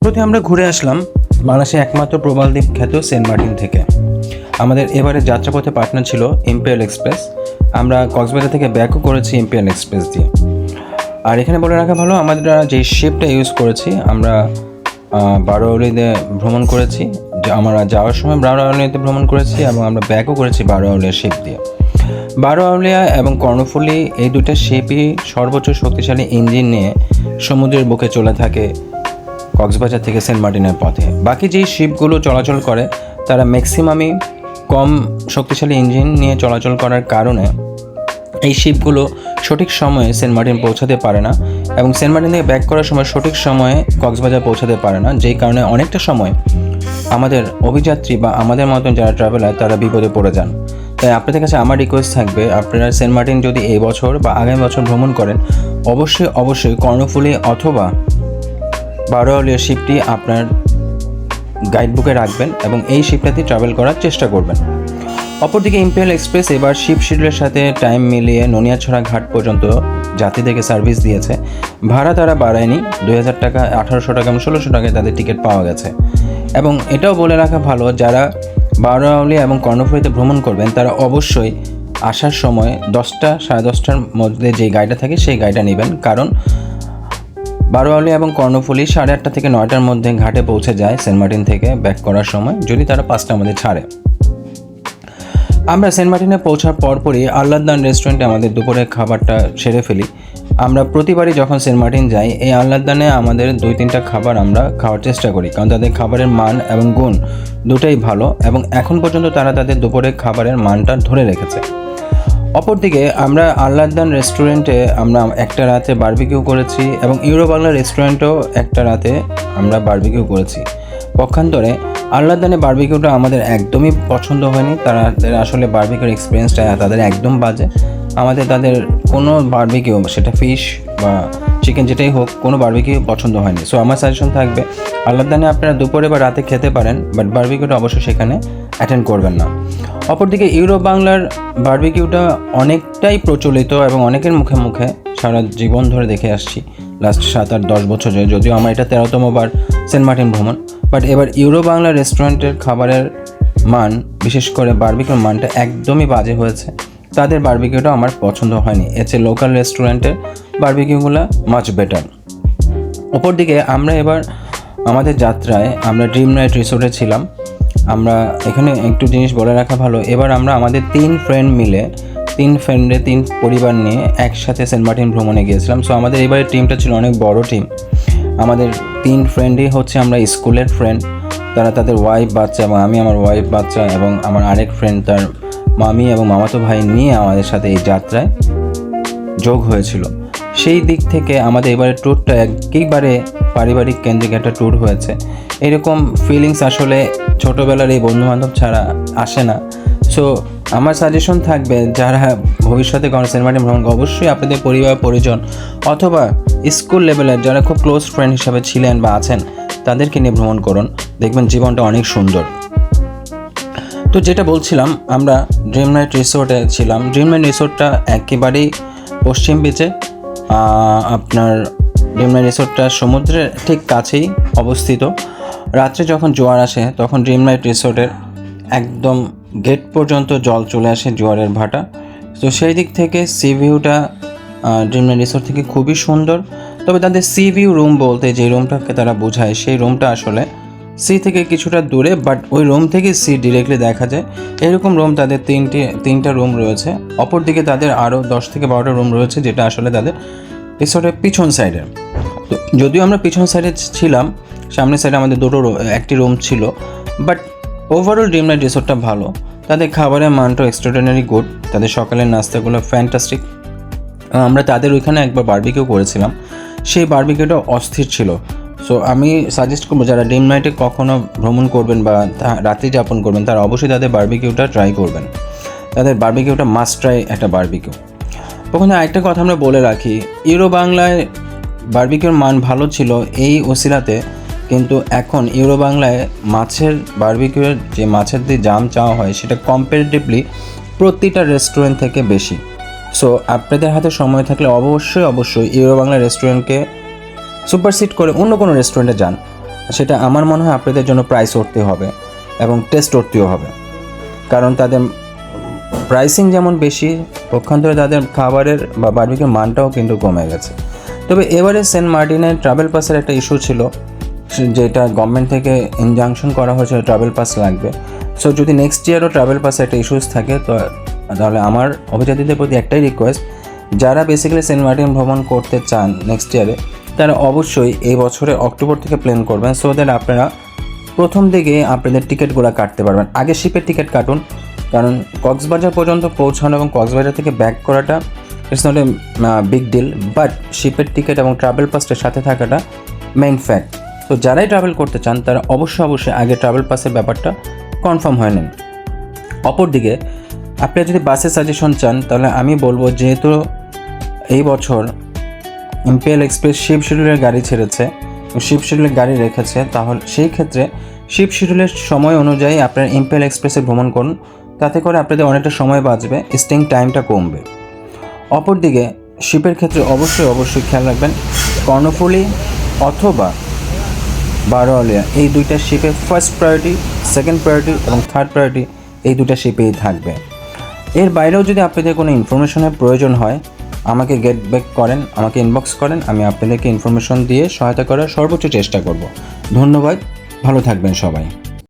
প্রতি আমরা ঘুরে আসলাম বাংলাদেশের একমাত্র প্রবাল দ্বীপ খ্যাত সেন্ট মার্টিন থেকে। আমাদের এবারে যাত্রাপথে পার্টনার ছিল ইম্পেরিয়াল এক্সপ্রেস। আমরা কক্সবাজার থেকে ব্যাকও করেছি ইম্পেরিয়াল এক্সপ্রেস দিয়ে। আর এখানে বলে রাখা ভালো, আমরা যে শিপটা ইউজ করেছি, আমরা বারোয়াউলিতে ভ্রমণ করেছি। আমরা যাওয়ার সময় বারোয়াউলিতে ভ্রমণ করেছি এবং আমরা ব্যাকও করেছি বারোয়াউলিয়া শিপ দিয়ে। বারোয়াউলিয়া এবং কর্ণফুলী এই দুটো শিপই সর্বোচ্চ শক্তিশালী ইঞ্জিন নিয়ে সমুদ্রের বুকে চলে থাকে কক্সবাজার থেকে সেন্ট মার্টিনের পথে। বাকি যেই শিপগুলো চলাচল করে তারা ম্যাক্সিমামই কম শক্তিশালী ইঞ্জিন নিয়ে চলাচল করার কারণে এই শিপগুলো সঠিক সময়ে সেন্ট মার্টিন পৌঁছাতে পারে না এবং সেন্ট মার্টিন থেকে ব্যাক করার সময় সঠিক সময়ে কক্সবাজার পৌঁছাতে পারে না, যেই কারণে অনেকটা সময় আমাদের অভিযাত্রী বা আমাদের মতন যারা ট্রাভেলার তারা বিপদে পড়ে যান। তাই আপনাদের কাছে আমার রিকোয়েস্ট থাকবে, আপনারা সেন্ট মার্টিন যদি এই বছর বা আগামী বছর ভ্রমণ করেন, অবশ্যই কর্ণফুলী অথবা বারোয়াউলিয়া শিপটি আপনার গাইড বুকে রাখবেন এবং এই শিপটাতে ট্রাভেল করার চেষ্টা করবেন। অপরদিকে ইম্পেরিয়াল এক্সপ্রেস এবার শিপ শিডিউলের সাথে টাইম মিলিয়ে ননিয়াছড়া ঘাট পর্যন্ত যাত্রীদেরকে সার্ভিস দিয়েছে। ভাড়া তারা বাড়ায়নি, 2000 টাকা, 1800 টাকা এবং 1600 টাকায় তাদের টিকিট পাওয়া গেছে। এবং এটাও বলে রাখা ভালো, যারা বারোয়াউলিয়া এবং কর্ণফুলীতে ভ্রমণ করবেন তারা অবশ্যই আসার সময় 10টা, 10:30টার মধ্যে যে গাড়িটা থাকে সেই গাড়িটা নেবেন, কারণ বারোয়াউলিয়া এবং কর্ণফুলী 8:30 থেকে 9টার মধ্যে ঘাটে পৌঁছে যায় সেন্ট মার্টিন থেকে ব্যাক করার সময়, যদি তারা 5টার মধ্যে ছাড়ে। আমরা সেন্ট মার্টিনে পৌঁছার পরপরই আহ্লাদদান রেস্টুরেন্টে আমাদের দুপুরের খাবারটা সেরে ফেলি। আমরা প্রতিবারই যখন সেন্ট মার্টিন যাই এই আহ্লাদদানে আমাদের 2-3টা খাবার আমরা খাওয়ার চেষ্টা করি, কারণ তাদের খাবারের মান এবং গুণ দুটোই ভালো এবং এখন পর্যন্ত তারা তাদের দুপুরের খাবারের মানটা ধরে রেখেছে। অপরদিকে আমরা আহ্লাদদান রেস্টুরেন্টে আমরা একটা রাতে বারবিকিউ করেছি এবং ইউরো বাংলা রেস্টুরেন্টেও একটা রাতে আমরা বারবিকিউ করেছি। পক্ষান্তরে আহ্লাদদানে বারবিকিউটা আমাদের একদমই পছন্দ হয়নি। তাদের আসলে বারবিকিউর এক্সপিরিয়েন্সটা তাদের একদম বাজে। তাদের কোনো বারবিকিউ, সেটা ফিশ বা চিকেন যেটাই হোক, কোনো বারবিকিউ পছন্দ হয়নি। সো আমার সাজেশন থাকবে, আহ্লাদদানে আপনারা দুপুরে বা রাতে খেতে পারেন, বাট বারবিকিউটা অবশ্যই সেখানে অ্যাটেন্ড করবেন না। অপরদিকে ইউরো বাংলার বারবিকিউটা অনেকটাই প্রচলিত এবং অনেকের মুখে মুখে সারা জীবন ধরে দেখে আসছি, লাস্ট 7-8-10 বছর ধরে। যদিও আমার এটা 13তম বার সেন্ট মার্টিন ভ্রমণ, বাট এবার ইউরো বাংলা রেস্টুরেন্টের খাবারের মান, বিশেষ করে বারবিকিউর মানটা একদমই বাজে হয়েছে। তাদের বারবিকিউটা আমার পছন্দ হয়নি। এর চেয়ে লোকাল রেস্টুরেন্টের বারবিকিউগুলো মাচ বেটার। অপরদিকে আমরা এবার আমাদের যাত্রায় আমরা ড্রিম নাইট রিসোর্টে ছিলাম। আমরা এখানে একটু জিনিস বলে রাখা ভালো, এবার আমরা আমাদের 3 ফ্রেন্ড মিলে, 3 পরিবার নিয়ে একসাথে সেন্ট মার্টিন ভ্রমণে গিয়েছিলাম। সো আমাদের এবারের টিমটা ছিল অনেক বড় টিম। আমাদের 3 ফ্রেন্ডই হচ্ছে আমরা স্কুলের ফ্রেন্ড, তারা তাদের ওয়াইফ, বাচ্চা এবং আমি আমার ওয়াইফ, বাচ্চা এবং আমার আরেক ফ্রেন্ড তার মামি এবং মামাতো ভাই নিয়ে আমাদের সাথে এই যাত্রায় যোগ হয়েছিল। সেই দিক থেকে আমাদের এবারের ট্যুরটা একেবারে পারিবারিক কেন্দ্রিক একটা ট্যুর হয়েছে। এরকম ফিলিংস আসলে ছোটোবেলার এই বন্ধুবান্ধব ছাড়া আসে না। সো আমার সাজেশন থাকবে, যারা ভবিষ্যতে কোনো সেন্ট মার্টিন ভ্রমণ, অবশ্যই আপনাদের পরিবার পরিজন অথবা স্কুল লেভেলের যারা খুব ক্লোজ ফ্রেন্ড হিসাবে ছিলেন বা আছেন তাদেরকে নিয়ে ভ্রমণ করুন, দেখবেন জীবনটা অনেক সুন্দর। তো যেটা বলছিলাম, আমরা ড্রিম নাইট রিসোর্টে ছিলাম। ড্রিম নাইট রিসোর্টটা একেবারেই পশ্চিম বিচে। আপনার ড্রিম নাইট রিসোর্টটা সমুদ্রের ঠিক কাছেই অবস্থিত। রাত্রে যখন জোয়ার আসে তখন ড্রিম নাইট রিসোর্টের একদম গেট পর্যন্ত জল চলে আসে, জোয়ারের ভাটা। তো সেই দিক থেকে সি ভিউটা ড্রিম নাইট রিসোর্ট থেকে খুবই সুন্দর। তবে তাদের সি ভিউ রুম বলতে যে রুমটাকে তারা বোঝায়, সেই রুমটা আসলে সি থেকে কিছুটা দূরে, বাট ওই রুম থেকে সি ডিরেক্টলি দেখা যায়। এরকম রুম তাদের 3টা রুম রয়েছে। অপরদিকে তাদের আরও 10 থেকে 12টা রুম রয়েছে, যেটা আসলে তাদের রিসোর্টের পিছন সাইডে। তো যদিও আমরা পিছন সাইডে ছিলাম, সামনের সাইডে আমাদের একটি রুম ছিল, বাট ওভারঅল ড্রিম নাইট রিসোর্টটা ভালো। তাদের খাবারের মানটা এক্সট্রাঅর্ডিনারি গুড, তাদের সকালের নাস্তাগুলো ফ্যান্টাস্টিক। আমরা তাদের ওইখানে একবার বারবিকিউ করেছিলাম, সেই বারবিকিউটা অস্থির ছিল। সো আমি সাজেস্ট করবো, যারা ড্রিম নাইটে কখনও ভ্রমণ করবেন বা রাত্রি যাপন করবেন, তারা অবশ্যই তাদের বারবিকিউটা ট্রাই করবেন। তাদের বারবিকিউটা মাস্ট ট্রাই একটা বারবিকিউ। ওখানে আরেকটা কথা আমরা বলে রাখি, ইউরো বাংলায় বারবিকিউর মান ভালো ছিল এই ওসিলাতে, কিন্তু এখন ইউরো বাংলায় মাছের বারবিকিউয়ের যে মাছের দিয়ে দাম চাওয়া হয় সেটা কম্পারেটিভলি প্রতিটা রেস্টুরেন্ট থেকে বেশি। সো আপনাদের হাতে সময় থাকলে অবশ্যই ইউরো বাংলা রেস্টুরেন্টকে সুপারসিট করে অন্য কোনো রেস্টুরেন্টে যান। সেটা আমার মনে হয় আপনাদের জন্য প্রাইস উঠতে হবে এবং টেস্ট উঠতেও হবে, কারণ তাদের প্রাইসিং যেমন বেশি, পক্ষান্তরে তাদের খাবারের বা বারবিকিউর মানটাও কিন্তু কমে গেছে। তবে এবারে সেন্ট মার্টিনের ট্রাভেল পাসের একটা ইস্যু ছিল, যেটা গভর্নমেন্ট থেকে ইনজাংশন করা হয়েছে ট্রাভেল পাস লাগবে। সো যদি নেক্সট ইয়ারও ট্রাভেল পাসে একটা ইস্যুস থাকে তো তাহলে আমার অভিযাত্রীদের প্রতি একটাই রিকোয়েস্ট, যারা বেসিক্যালি সেন্ট মার্টিন ভ্রমণ করতে চান নেক্সট ইয়ারে, তারা অবশ্যই এই বছরে অক্টোবর থেকে প্ল্যান করবেন, সো দ্যাট আপনারা প্রথম দিকে আপনাদের টিকিটগুলো কাটতে পারবেন। আগে শিপের টিকিট কাটুন, কারণ কক্সবাজার পর্যন্ত পৌঁছানো এবং কক্সবাজার থেকে ব্যাক করাটা it's not a big deal, but শিপের টিকিট এবং ট্রাভেল পাসের সাথে থাকাটা মেইন ফ্যাক্ট। তো যারাই ট্রাভেল করতে চান তারা অবশ্যই আগে ট্রাভেল পাসের ব্যাপারটা কনফার্ম হয়ে নিন। অপরদিকে আপনারা যদি বাসের সাজেশন চান তাহলে আমি বলবো, যেহেতু এই বছর ইম্পেরিয়াল এক্সপ্রেস শিপ শিডিউলের গাড়ি ছেড়েছে, শিপ শিডিউলের গাড়ি রেখেছে, তাহলে সেই ক্ষেত্রে শিপ শিডিউলের সময় অনুযায়ী আপনারা ইম্পেরিয়াল এক্সপ্রেসে ভ্রমণ করুন, তাতে করে আপনাদের অনেকটা সময় বাঁচবে, স্টেইং টাইমটা কমবে। অপরদিকে শিপের ক্ষেত্রে অবশ্যই খেয়াল রাখবেন, কর্ণফুলী অথবা বারোয়ালিয়া এই দুইটা শিপে ফার্স্ট প্রায়োরিটি, সেকেন্ড প্রায়োরিটি এবং থার্ড প্রায়োরিটি এই দুটা শিপেই থাকবে। এর বাইরেও যদি আপনাদের কোনো ইনফরমেশনের প্রয়োজন হয় আমাকে গেট ব্যাক করেন, আমাকে ইনবক্স করেন, আমি আপনাদেরকে ইনফরমেশন দিয়ে সহায়তা করার সর্বোচ্চ চেষ্টা করব। ধন্যবাদ, ভালো থাকবেন সবাই।